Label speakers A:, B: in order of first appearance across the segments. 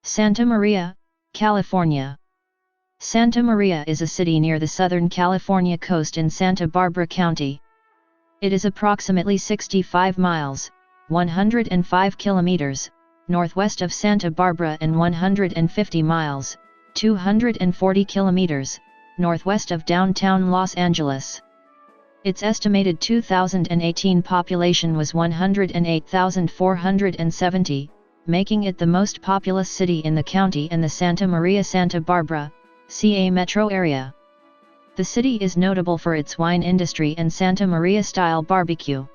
A: Santa Maria, California. Santa Maria is a city near the Southern California coast in Santa Barbara County. It is approximately 65 miles, 105 kilometers, northwest of Santa Barbara and 150 miles, 240 kilometers, northwest of downtown Los Angeles. Its estimated 2018 population was 108,470, making it the most populous city in the county and the Santa Maria-Santa Barbara, CA metro area. The city is notable for its wine industry and Santa Maria-style barbecue.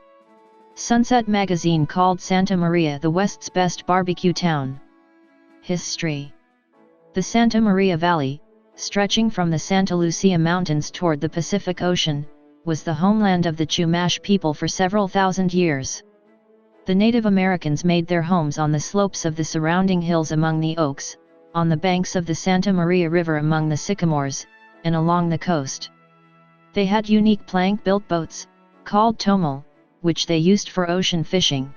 A: Sunset magazine called Santa Maria the West's best barbecue town. History. The Santa Maria Valley, stretching from the Santa Lucia Mountains toward the Pacific Ocean, was the homeland of the Chumash people for several thousand years. The Native Americans made their homes on the slopes of the surrounding hills among the oaks, on the banks of the Santa Maria River among the sycamores, and along the coast. They had unique plank-built boats, called tomol, which they used for ocean fishing.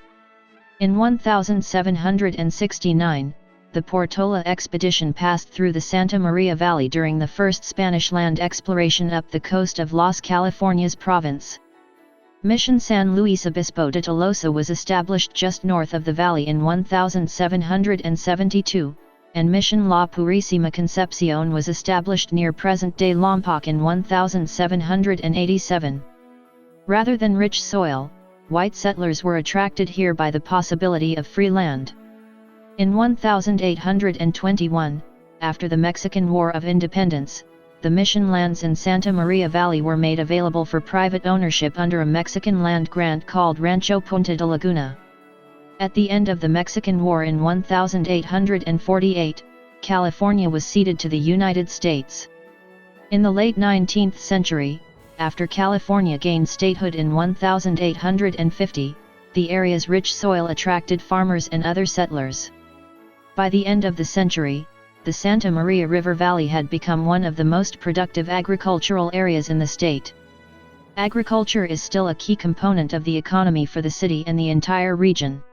A: In 1769, the Portola expedition passed through the Santa Maria Valley during the first Spanish land exploration up the coast of Las Californias province. Mission San Luis Obispo de Tolosa was established just north of the valley in 1772, and Mission La Purísima Concepción was established near present-day Lompoc in 1787. Rather than rich soil, white settlers were attracted here by the possibility of free land. In 1821, after the Mexican War of Independence, the mission lands in Santa Maria Valley were made available for private ownership under a Mexican land grant called Rancho Punta de Laguna. At the end of the Mexican War in 1848, California was ceded to the United States. In the late 19th century, after California gained statehood in 1850, the area's rich soil attracted farmers and other settlers. By the end of the century, the Santa Maria River Valley had become one of the most productive agricultural areas in the state. Agriculture is still a key component of the economy for the city and the entire region.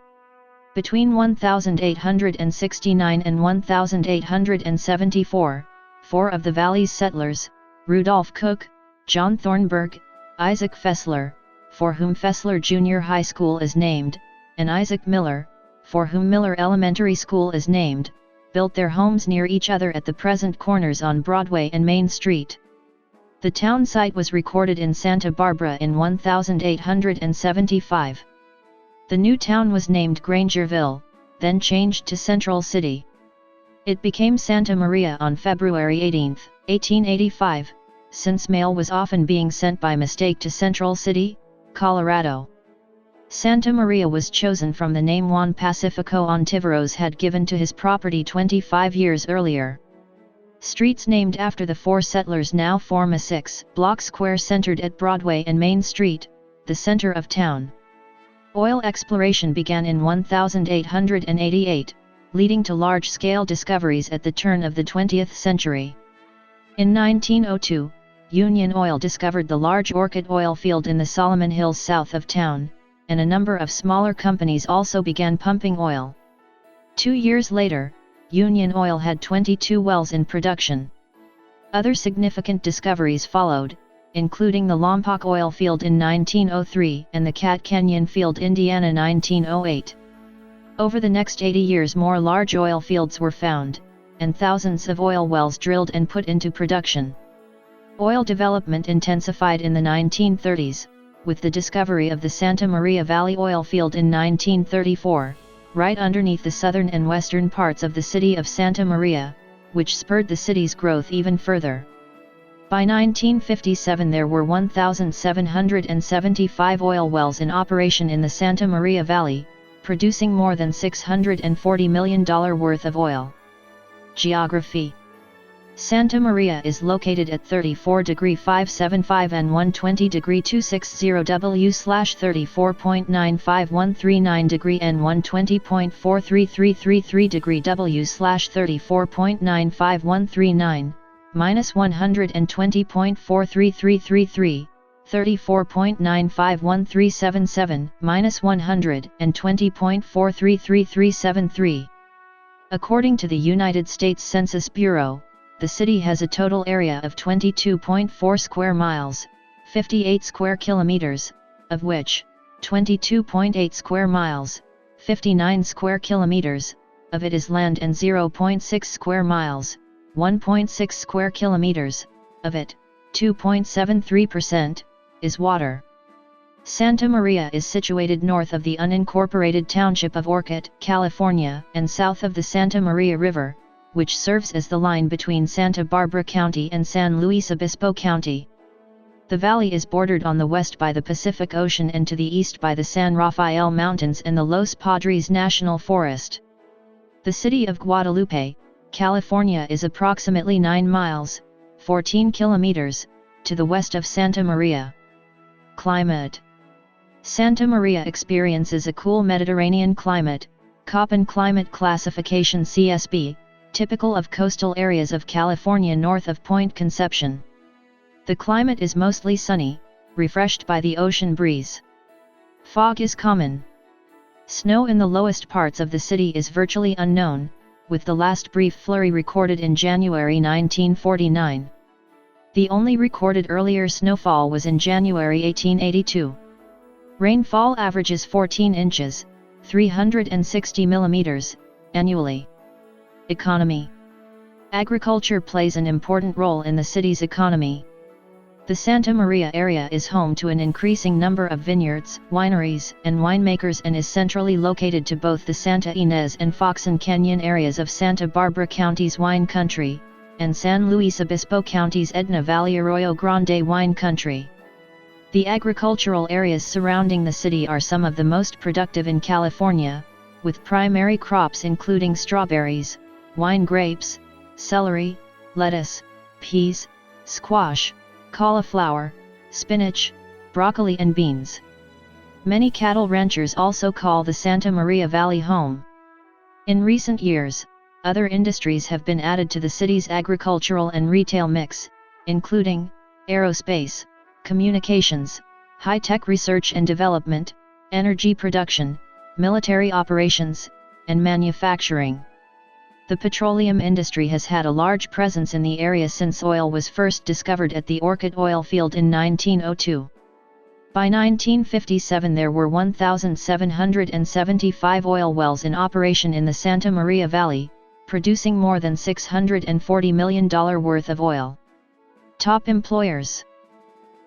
A: Between 1869 and 1874, four of the valley's settlers, Rudolph Cook, John Thornburg, Isaac Fessler, for whom Fessler Junior High School is named, and Isaac Miller, for whom Miller Elementary School is named, built their homes near each other at the present corners on Broadway and Main Street. The town site was recorded in Santa Barbara in 1875. The new town was named Grangerville, then changed to Central City. It became Santa Maria on February 18, 1885, since mail was often being sent by mistake to Central City, Colorado. Santa Maria was chosen from the name Juan Pacifico Ontiveros had given to his property 25 years earlier. Streets named after the four settlers now form a 6-block square centered at Broadway and Main Street, the center of town. Oil exploration began in 1888, leading to large-scale discoveries at the turn of the 20th century. In 1902, Union Oil discovered the large Orchid oil field in the Solomon Hills south of town, and a number of smaller companies also began pumping oil. 2 years later, Union Oil had 22 wells in production. Other significant discoveries followed, including the Lompoc oil field in 1903 and the Cat Canyon field Indiana 1908. Over the next 80 years more large oil fields were found, and thousands of oil wells drilled and put into production. Oil development intensified in the 1930s, with the discovery of the Santa Maria Valley oil field in 1934, right underneath the southern and western parts of the city of Santa Maria, which spurred the city's growth even further. By 1957 there were 1,775 oil wells in operation in the Santa Maria Valley, producing more than $640 million worth of oil. Geography. Santa Maria is located at 34°575 and 120°260 W/34.95139° and 120.43333° W/34.95139, -120.43333, 34.951377, -120.4333373. According to the United States Census Bureau, the city has a total area of 22.4 square miles, 58 square kilometers, of which 22.8 square miles, 59 square kilometers, of it is land and 0.6 square miles, 1.6 square kilometers, of it, 2.73%, is water. Santa Maria is situated north of the unincorporated township of Orcutt, California, and south of the Santa Maria River, which serves as the line between Santa Barbara County and San Luis Obispo County. The valley is bordered on the west by the Pacific Ocean and to the east by the San Rafael Mountains and the Los Padres National Forest. The city of Guadalupe, California is approximately 9 miles, 14 kilometers, to the west of Santa Maria. Climate. Santa Maria experiences a cool Mediterranean climate, Köppen climate classification CSB, typical of coastal areas of California north of Point Conception. The climate is mostly sunny, refreshed by the ocean breeze. Fog is common. Snow in the lowest parts of the city is virtually unknown, with the last brief flurry recorded in January 1949. The only recorded earlier snowfall was in January 1882. Rainfall averages 14 inches, 360 millimeters, annually. Economy. Agriculture plays an important role in the city's economy. The Santa Maria area is home to an increasing number of vineyards, wineries, and winemakers and is centrally located to both the Santa Ynez and Foxen Canyon areas of Santa Barbara County's wine country, and San Luis Obispo County's Edna Valley Arroyo Grande wine country. The agricultural areas surrounding the city are some of the most productive in California, with primary crops including strawberries, wine grapes, celery, lettuce, peas, squash, cauliflower, spinach, broccoli and beans. Many cattle ranchers also call the Santa Maria Valley home. In recent years, other industries have been added to the city's agricultural and retail mix, including aerospace, communications, high-tech research and development, energy production, military operations, and manufacturing. The petroleum industry has had a large presence in the area since oil was first discovered at the Orcutt oil field in 1902. By 1957 there were 1,775 oil wells in operation in the Santa Maria Valley, producing more than $640 million worth of oil. Top employers.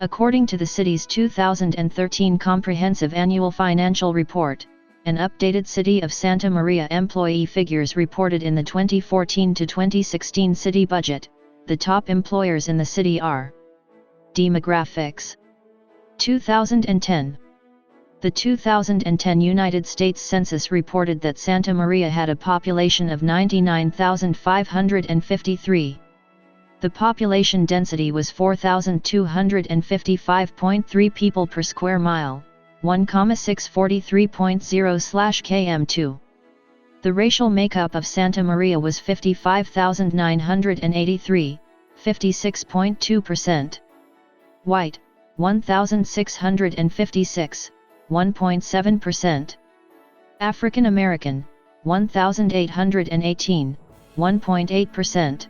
A: According to the city's 2013 Comprehensive Annual Financial Report, an updated City of Santa Maria employee figures reported in the 2014 to 2016 city budget, the top employers in the city are. Demographics. 2010. The 2010 United States Census reported that Santa Maria had a population of 99,553. The population density was 4,255.3 people per square mile, 1,643.0/km2. The racial makeup of Santa Maria was 55,983, 56.2%. White, 1,656, 1.7%. African American, 1,818, 1.8%.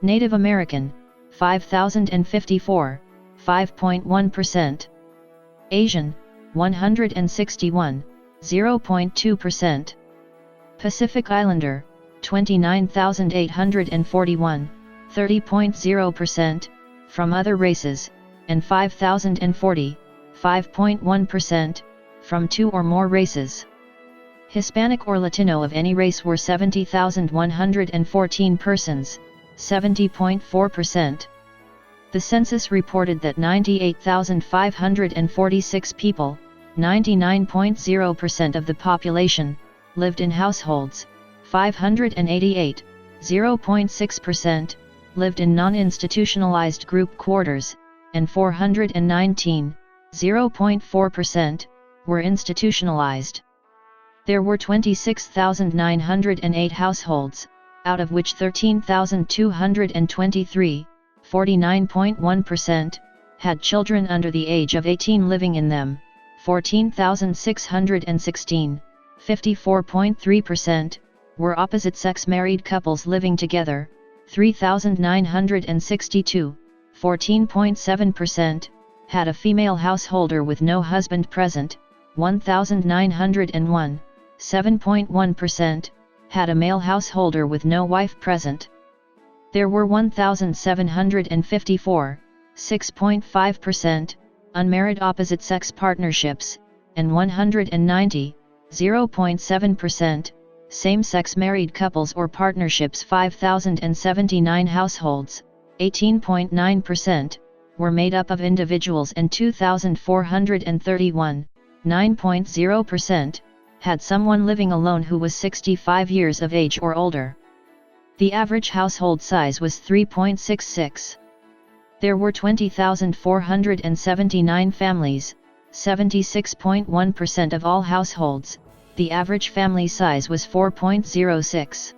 A: Native American, 5,054, 5.1%. Asian, 161, 0.2%. Pacific Islander, 29,841, 30.0%, from other races, and 5,040, 5.1%, from two or more races. Hispanic or Latino of any race were 70,114 persons, 70.4%. The census reported that 98,546 people, 99.0% of the population, lived in households, 588, 0.6%, lived in non-institutionalized group quarters, and 419, 0.4%, were institutionalized. There were 26,908 households, out of which 13,223, 49.1%, had children under the age of 18 living in them, 14,616, 54.3%, were opposite-sex married couples living together, 3,962, 14.7%, had a female householder with no husband present, 1,901, 7.1%, had a male householder with no wife present. There were 1,754, 6.5%, unmarried opposite-sex partnerships, and 190, 0.7%, same-sex married couples or partnerships. 5,079 households, 18.9%, were made up of individuals, and 2,431, 9.0%, had someone living alone who was 65 years of age or older. The average household size was 3.66. There were 20,479 families, 76.1% of all households. The average family size was 4.06.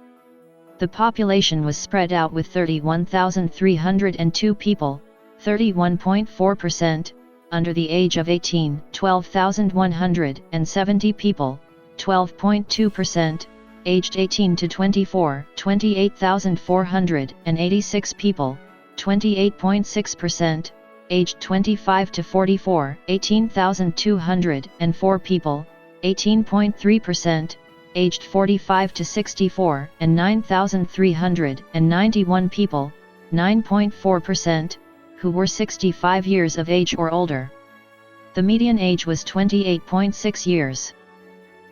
A: The population was spread out with 31,302 people, 31.4%, under the age of 18, 12,170 people, 12.2%, aged 18 to 24, 28,486 people, 28.6%, aged 25 to 44, 18,204 people, 18.3%, aged 45 to 64, and 9,391 people, 9.4%, who were 65 years of age or older. The median age was 28.6 years.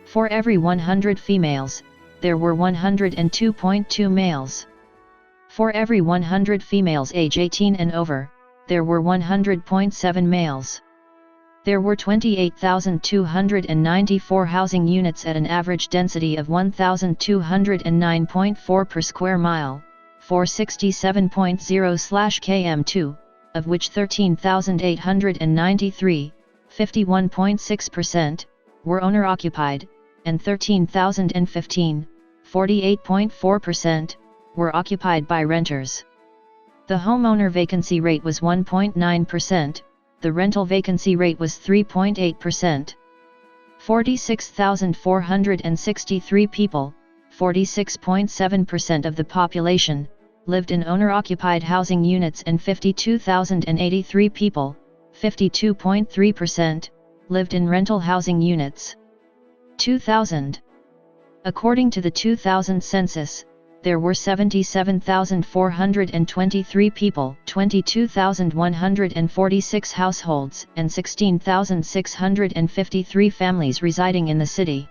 A: For every 100 females, there were 102.2 males. For every 100 females age 18 and over, there were 100.7 males. There were 28,294 housing units at an average density of 1,209.4 per square mile, 467.0/km2, of which 13,893, 51.6%, were owner-occupied, and 13,015, 48.4%, were occupied by renters. The homeowner vacancy rate was 1.9%, the rental vacancy rate was 3.8%. 46,463 people, 46.7% of the population, lived in owner-occupied housing units, and 52,083 people, 52.3%, lived in rental housing units. 2000. According to the 2000 census, there were 77,423 people, 22,146 households, and 16,653 families residing in the city.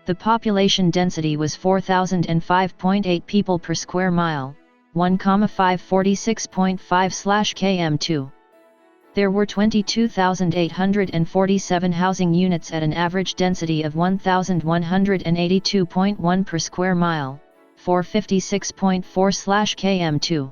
A: The population density was 4,005.8 people per square mile, 1,546.5/km2. There were 22,847 housing units at an average density of 1,182.1 per square mile, 456.4/km2.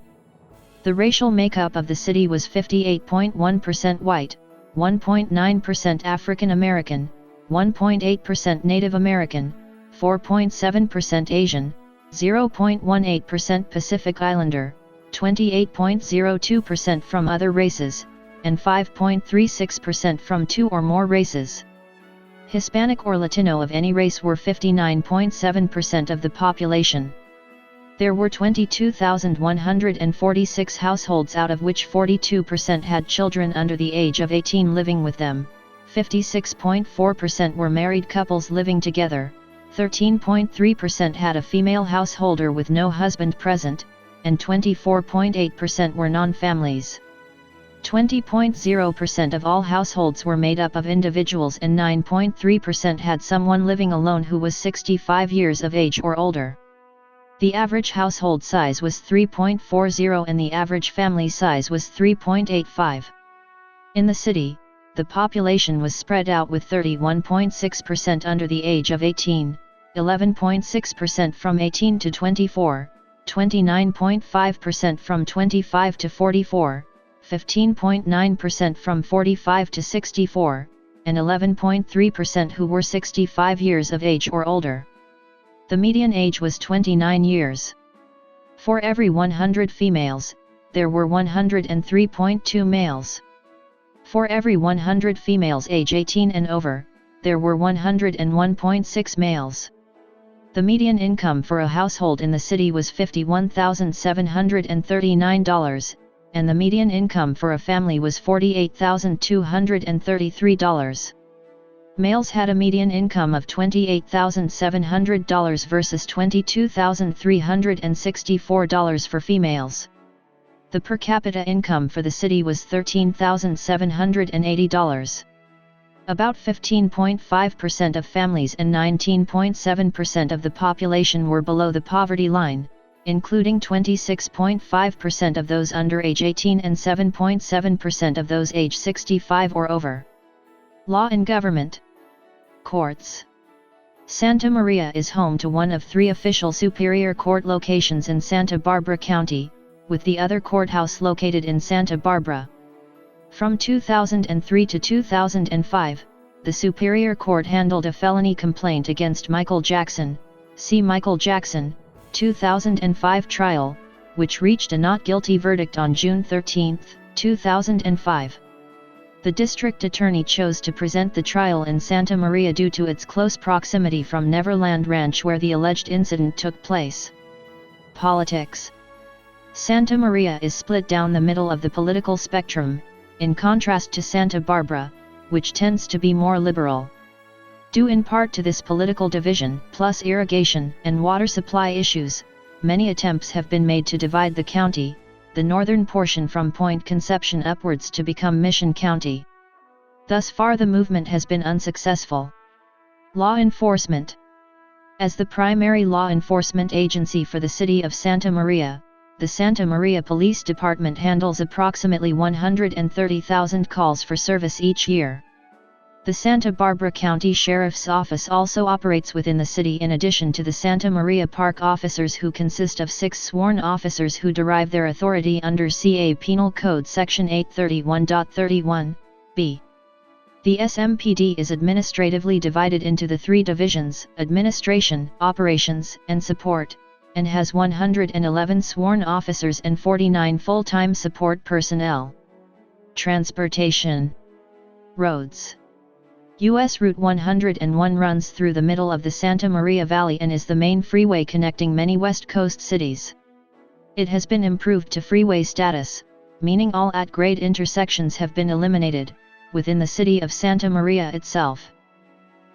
A: The racial makeup of the city was 58.1% white, 1.9% African American, 1.8% Native American, 4.7% Asian, 0.18% Pacific Islander, 28.02% from other races, and 5.36% from two or more races. Hispanic or Latino of any race were 59.7% of the population. There were 22,146 households, out of which 42% had children under the age of 18 living with them, 56.4% were married couples living together, 13.3% had a female householder with no husband present, and 24.8% were non-families. 20.0% of all households were made up of individuals, and 9.3% had someone living alone who was 65 years of age or older. The average household size was 3.40 and the average family size was 3.85. In the city, the population was spread out with 31.6% under the age of 18, 11.6% from 18 to 24, 29.5% from 25 to 44, 15.9% from 45 to 64, and 11.3% who were 65 years of age or older. The median age was 29 years. For every 100 females, there were 103.2 males. For every 100 females age 18 and over, there were 101.6 males. The median income for a household in the city was $51,739, and the median income for a family was $48,233. Males had a median income of $28,700 versus $22,364 for females. The per capita income for the city was $13,780. About 15.5% of families and 19.7% of the population were below the poverty line, including 26.5% of those under age 18 and 7.7% of those age 65 or over. Law and government. Courts. Santa Maria is home to one of 3 official Superior Court locations in Santa Barbara County, with the other courthouse located in Santa Barbara. From 2003 to 2005, the Superior Court handled a felony complaint against Michael Jackson, see Michael Jackson, 2005 trial, which reached a not guilty verdict on June 13, 2005. The district attorney chose to present the trial in Santa Maria due to its close proximity from Neverland Ranch where the alleged incident took place. Politics. Santa Maria is split down the middle of the political spectrum, in contrast to Santa Barbara, which tends to be more liberal. Due in part to this political division, plus irrigation and water supply issues, many attempts have been made to divide the county, the northern portion from Point Conception upwards to become Mission County. Thus far the movement has been unsuccessful. Law enforcement. As the primary law enforcement agency for the city of Santa Maria, the Santa Maria Police Department handles approximately 130,000 calls for service each year. The Santa Barbara County Sheriff's Office also operates within the city in addition to the Santa Maria Park officers who consist of 6 sworn officers who derive their authority under CA Penal Code Section 831.31b. The SMPD is administratively divided into the 3 divisions, Administration, Operations, and Support, and has 111 sworn officers and 49 full-time support personnel. Transportation. Roads. U.S. Route 101 runs through the middle of the Santa Maria Valley and is the main freeway connecting many West Coast cities. It has been improved to freeway status, meaning all at-grade intersections have been eliminated, within the city of Santa Maria itself.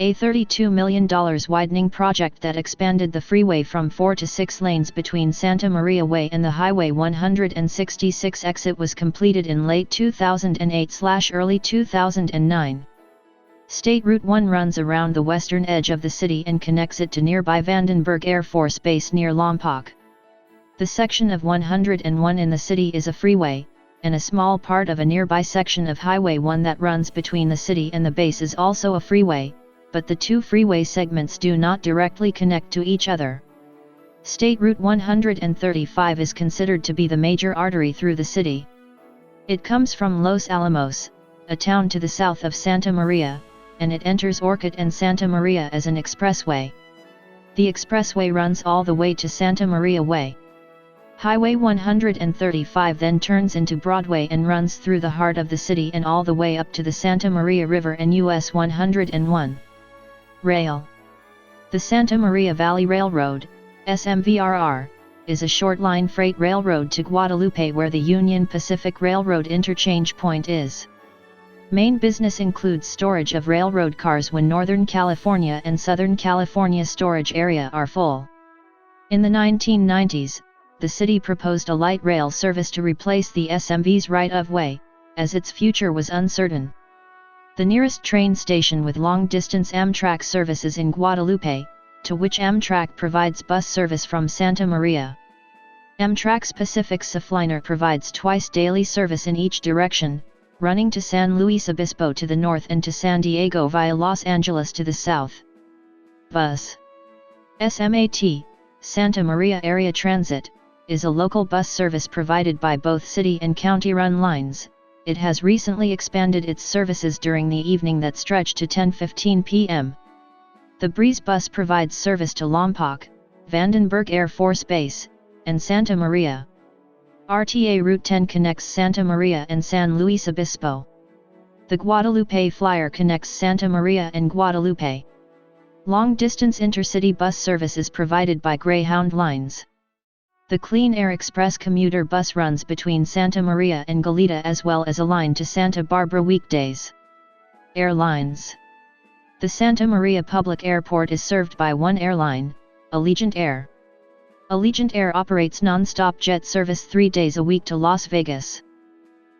A: A $32 million widening project that expanded the freeway from 4 to 6 lanes between Santa Maria Way and the Highway 166 exit was completed in late 2008/early 2009. State Route 1 runs around the western edge of the city and connects it to nearby Vandenberg Air Force Base near Lompoc. The section of 101 in the city is a freeway, and a small part of a nearby section of Highway 1 that runs between the city and the base is also a freeway, but the 2 freeway segments do not directly connect to each other. State Route 135 is considered to be the major artery through the city. It comes from Los Alamos, a town to the south of Santa Maria, and it enters Orcutt and Santa Maria as an expressway. The expressway runs all the way to Santa Maria Way. Highway 135 then turns into Broadway and runs through the heart of the city and all the way up to the Santa Maria River and US 101. Rail. The Santa Maria Valley Railroad, SMVRR, is a short-line freight railroad to Guadalupe where the Union Pacific Railroad interchange point is. Main business includes storage of railroad cars when Northern California and Southern California storage area are full. In the 1990s, the city proposed a light rail service to replace the SMV's right-of-way, as its future was uncertain. The nearest train station with long-distance Amtrak services in Guadalupe, to which Amtrak provides bus service from Santa Maria. Amtrak's Pacific Safliner provides twice daily service in each direction, running to San Luis Obispo to the north and to San Diego via Los Angeles to the south. Bus. SMAT, Santa Maria Area Transit, is a local bus service provided by both city and county-run lines. It has recently expanded its services during the evening that stretch to 10:15 p.m. The Breeze Bus provides service to Lompoc, Vandenberg Air Force Base, and Santa Maria. RTA Route 10 connects Santa Maria and San Luis Obispo. The Guadalupe Flyer connects Santa Maria and Guadalupe. Long-distance intercity bus service is provided by Greyhound Lines. The Clean Air Express commuter bus runs between Santa Maria and Goleta as well as a line to Santa Barbara weekdays. Airlines. The Santa Maria Public Airport is served by one airline, Allegiant Air. Allegiant Air operates non-stop jet service 3 days a week to Las Vegas.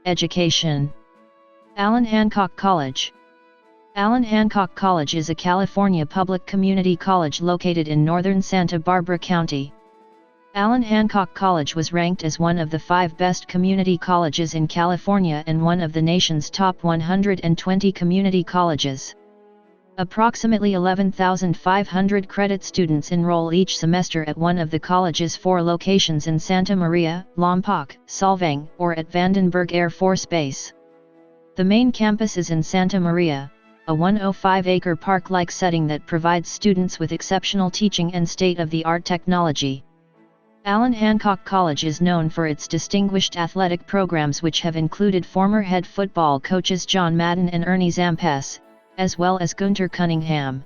A: Education. Allen Hancock College. Allen Hancock College is a California public community college located in northern Santa Barbara County. Allen Hancock College was ranked as one of the 5 best community colleges in California and one of the nation's top 120 community colleges. Approximately 11,500 credit students enroll each semester at one of the college's 4 locations in Santa Maria, Lompoc, Solvang, or at Vandenberg Air Force Base. The main campus is in Santa Maria, a 105-acre park-like setting that provides students with exceptional teaching and state-of-the-art technology. Allen Hancock College is known for its distinguished athletic programs which have included former head football coaches John Madden and Ernie Zampes, as well as Gunter Cunningham.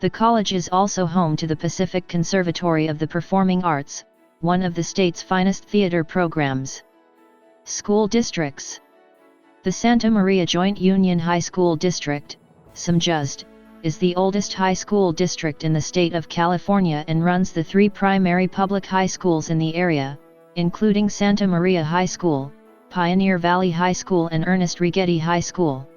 A: The college is also home to the Pacific Conservatory of the Performing Arts, one of the state's finest theater programs. School districts. The Santa Maria Joint Union High School District, SMJUSD, is the oldest high school district in the state of California and runs the 3 primary public high schools in the area, including Santa Maria High School, Pioneer Valley High School and Ernest Righetti High School.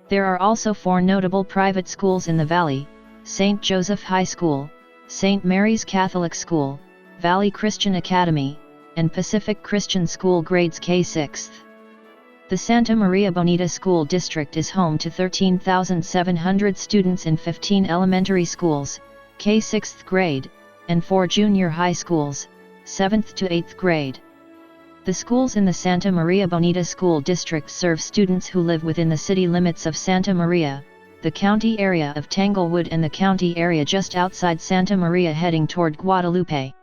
A: There are also 4 notable private schools in the valley: St. Joseph High School, St. Mary's Catholic School, Valley Christian Academy, and Pacific Christian School grades K-6. The Santa Maria Bonita School District is home to 13,700 students in 15 elementary schools, K-6th grade, and 4 junior high schools, 7th to 8th grade. The schools in the Santa Maria Bonita School District serve students who live within the city limits of Santa Maria, the county area of Tanglewood and the county area just outside Santa Maria heading toward Guadalupe.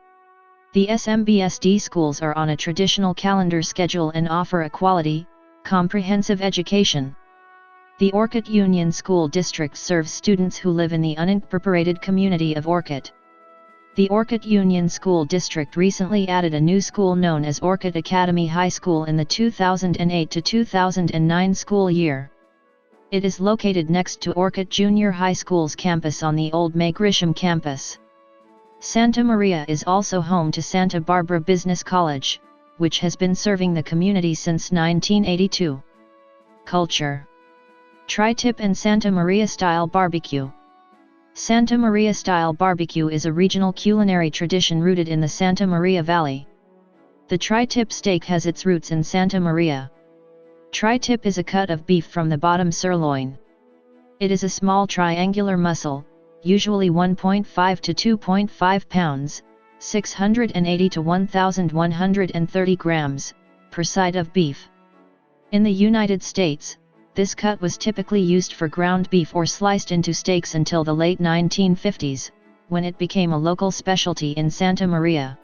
A: The SMBSD schools are on a traditional calendar schedule and offer a quality, comprehensive education. The Orcutt Union School District serves students who live in the unincorporated community of Orcutt. The Orcutt Union School District recently added a new school known as Orcutt Academy High School in the 2008 to 2009 school year. It is located next to Orcutt Junior High School's campus on the old May Grisham campus. Santa Maria is also home to Santa Barbara Business College, which has been serving the community since 1982. Culture. Tri-tip and Santa Maria-style barbecue. Santa Maria-style barbecue is a regional culinary tradition rooted in the Santa Maria Valley. The tri-tip steak has its roots in Santa Maria. Tri-tip is a cut of beef from the bottom sirloin. It is a small triangular muscle, usually 1.5 to 2.5 pounds, 680 to 1,130 grams, per side of beef. In the United States, this cut was typically used for ground beef or sliced into steaks until the late 1950s, when it became a local specialty in Santa Maria.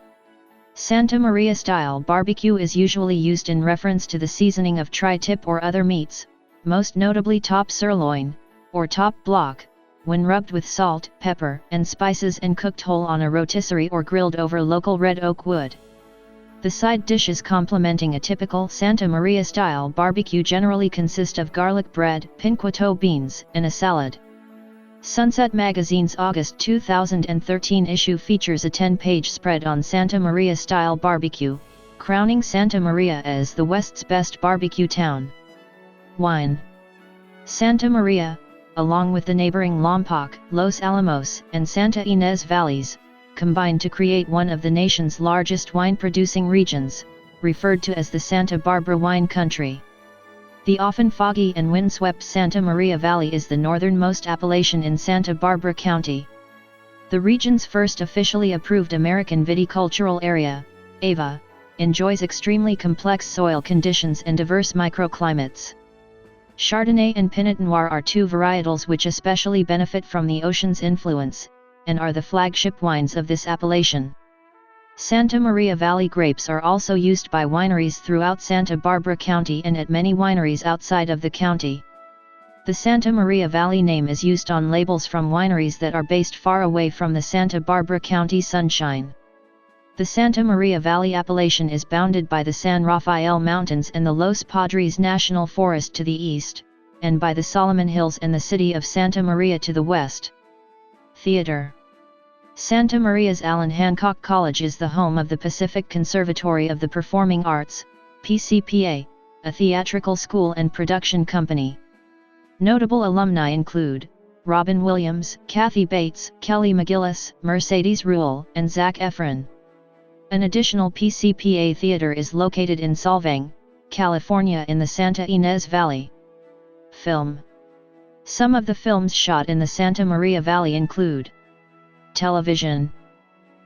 A: Santa Maria-style barbecue is usually used in reference to the seasoning of tri-tip or other meats, most notably top sirloin, or top block, when rubbed with salt, pepper, and spices and cooked whole on a rotisserie or grilled over local red oak wood. The side dishes complementing a typical Santa Maria-style barbecue generally consist of garlic bread, pinquito beans, and a salad. Sunset Magazine's August 2013 issue features a 10-page spread on Santa Maria-style barbecue, crowning Santa Maria as the West's best barbecue town. Wine. Santa Maria, along with the neighboring Lompoc, Los Alamos, and Santa Ynez valleys, combined to create one of the nation's largest wine-producing regions, referred to as the Santa Barbara Wine Country. The often foggy and windswept Santa Maria Valley is the northernmost appellation in Santa Barbara County. The region's first officially approved American Viticultural Area, AVA, enjoys extremely complex soil conditions and diverse microclimates. Chardonnay and Pinot Noir are 2 varietals which especially benefit from the ocean's influence, and are the flagship wines of this appellation. Santa Maria Valley grapes are also used by wineries throughout Santa Barbara County and at many wineries outside of the county. The Santa Maria Valley name is used on labels from wineries that are based far away from the Santa Barbara County sunshine. The Santa Maria Valley appellation is bounded by the San Rafael Mountains and the Los Padres National Forest to the east, and by the Solomon Hills and the city of Santa Maria to the west. Theater. Santa Maria's Allan Hancock College is the home of the Pacific Conservatory of the Performing Arts, PCPA, a theatrical school and production company. Notable alumni include Robin Williams, Kathy Bates, Kelly McGillis, Mercedes Ruehl, and Zac Efron. An additional PCPA theater is located in Solvang, California in the Santa Ynez Valley. Film. Some of the films shot in the Santa Maria Valley include television.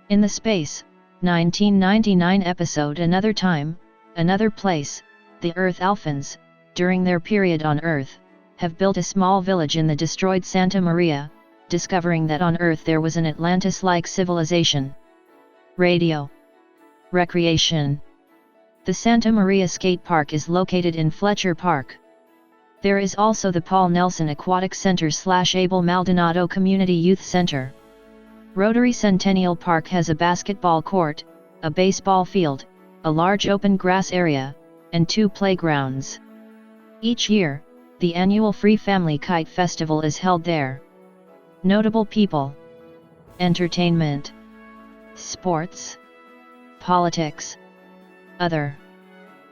A: In the Space, 1999 episode Another Time, Another Place, the Earth Alphans, during their period on Earth, have built a small village in the destroyed Santa Maria, discovering that on Earth there was an Atlantis-like civilization. Radio. Recreation. The Santa Maria Skate Park is located in Fletcher Park. There is also the Paul Nelson Aquatic Center/Abel Maldonado Community Youth Center. Rotary Centennial Park has a basketball court, a baseball field, a large open grass area, and 2 playgrounds. Each year, the annual Free Family Kite Festival is held there. Notable people. Entertainment. Sports. Politics. Other.